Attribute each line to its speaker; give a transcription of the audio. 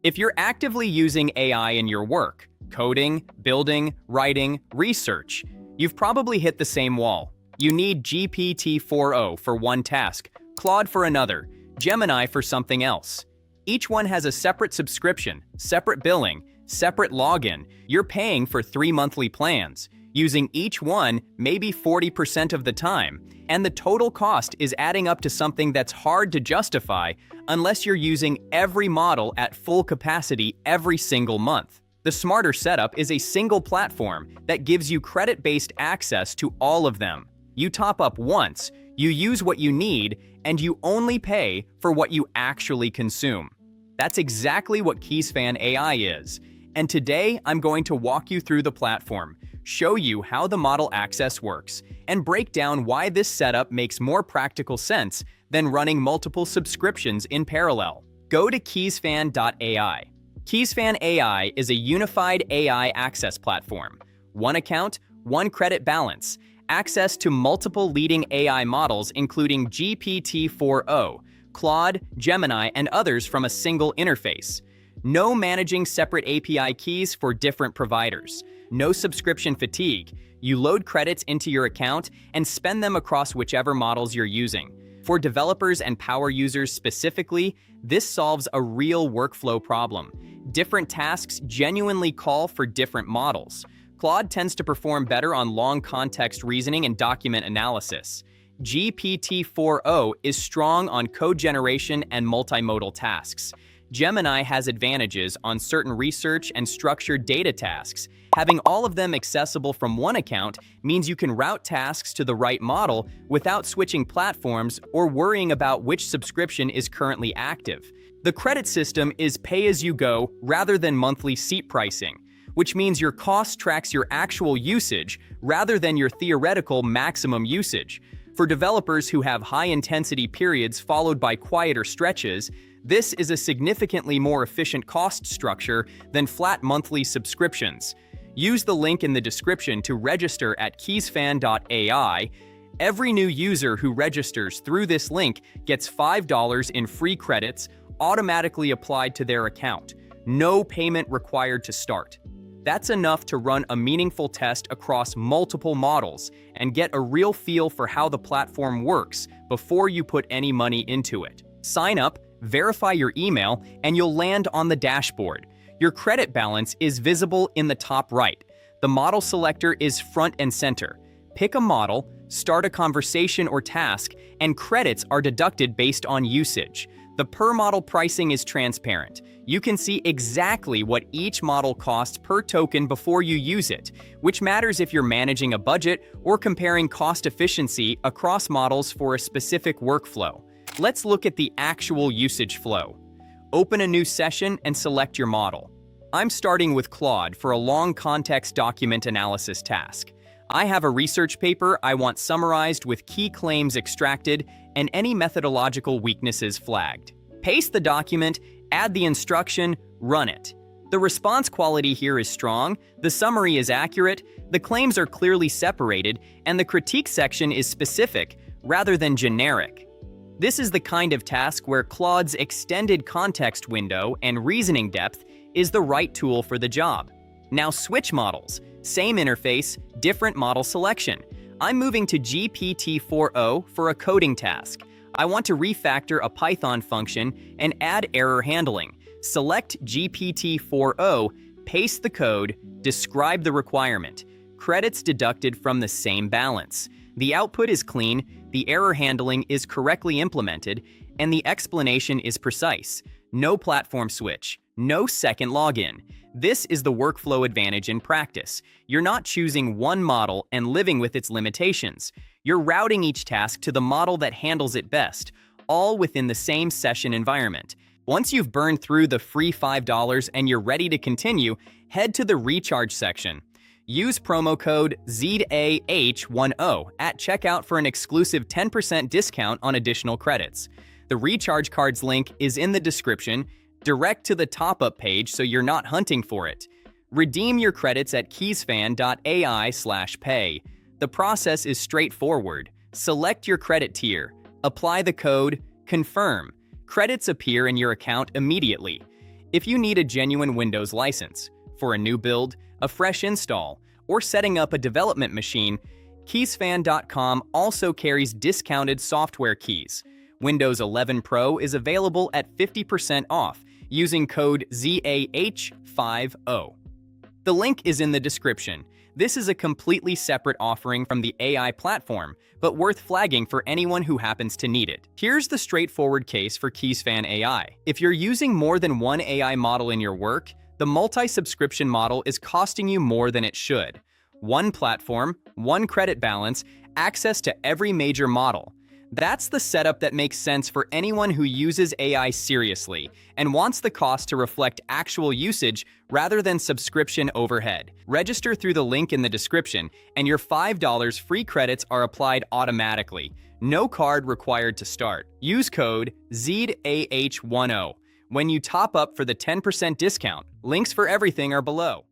Speaker 1: If you're actively using AI in your work, coding, building, writing, research, you've probably hit the same wall. You need GPT-4o for one task, Claude for another, Gemini for something else. Each one has a separate subscription, separate billing, separate login. You're paying for 3 monthly plans, using each one maybe 40% of the time, and the total cost is adding up to something that's hard to justify unless you're using every model at full capacity every single month. The smarter setup is a single platform that gives you credit-based access to all of them. You top up once, you use what you need, and you only pay for what you actually consume. That's exactly what Keysfan AI is. And today, I'm going to walk you through the platform, show you how the model access works, and break down why this setup makes more practical sense than running multiple subscriptions in parallel. Go to Keysfan.ai. Keysfan AI is a unified AI access platform. One account, one credit balance, access to multiple leading AI models including GPT-4o, Claude, Gemini, and others from a single interface. No managing separate API keys for different providers. No subscription fatigue. You load credits into your account and spend them across whichever models you're using. For developers and power users specifically, this solves a real workflow problem. Different tasks genuinely call for different models. Claude tends to perform better on long context reasoning and document analysis. GPT-4o is strong on code generation and multimodal tasks. Gemini has advantages on certain research and structured data tasks. Having all of them accessible from one account means you can route tasks to the right model without switching platforms or worrying about which subscription is currently active. The credit system is pay-as-you-go rather than monthly seat pricing, which means your cost tracks your actual usage rather than your theoretical maximum usage. For developers who have high-intensity periods followed by quieter stretches, this is a significantly more efficient cost structure than flat monthly subscriptions. Use the link in the description to register at Keysfan.ai. Every new user who registers through this link gets $5 in free credits automatically applied to their account. No payment required to start. That's enough to run a meaningful test across multiple models and get a real feel for how the platform works before you put any money into it. Sign up, verify your email, and you'll land on the dashboard. Your credit balance is visible in the top right. The model selector is front and center. Pick a model, start a conversation or task, and credits are deducted based on usage. The per-model pricing is transparent. You can see exactly what each model costs per token before you use it, which matters if you're managing a budget or comparing cost efficiency across models for a specific workflow. Let's look at the actual usage flow. Open a new session and select your model. I'm starting with Claude for a long context document analysis task. I have a research paper I want summarized with key claims extracted and any methodological weaknesses flagged. Paste the document, add the instruction, run it. The response quality here is strong, the summary is accurate, the claims are clearly separated, and the critique section is specific rather than generic. This is the kind of task where Claude's extended context window and reasoning depth is the right tool for the job. Now switch models. Same interface, different model selection. I'm moving to GPT-4o for a coding task. I want to refactor a Python function and add error handling. Select GPT-4o, paste the code, describe the requirement. Credits deducted from the same balance. The output is clean, the error handling is correctly implemented, and the explanation is precise. No platform switch, no second login. This is the workflow advantage in practice. You're not choosing one model and living with its limitations. You're routing each task to the model that handles it best, all within the same session environment. Once you've burned through the free $5 and you're ready to continue, head to the recharge section. Use promo code ZAH10 at checkout for an exclusive 10% discount on additional credits. The recharge cards link is in the description. Direct to the top-up page so you're not hunting for it. Redeem your credits at keysfan.ai/pay. The process is straightforward. Select your credit tier, apply the code, confirm. Credits appear in your account immediately. If you need a genuine Windows license for a new build, a fresh install, or setting up a development machine, Keysfan.com also carries discounted software keys. Windows 11 Pro is available at 50% off using code ZAH50. The link is in the description. This is a completely separate offering from the AI platform, but worth flagging for anyone who happens to need it. Here's the straightforward case for Keysfan AI. If you're using more than one AI model in your work, the multi-subscription model is costing you more than it should. One platform, one credit balance, access to every major model. That's the setup that makes sense for anyone who uses AI seriously and wants the cost to reflect actual usage rather than subscription overhead. Register through the link in the description, and your $5 free credits are applied automatically. No card required to start. Use code ZAH10 when you top up for the 10% discount. Links for everything are below.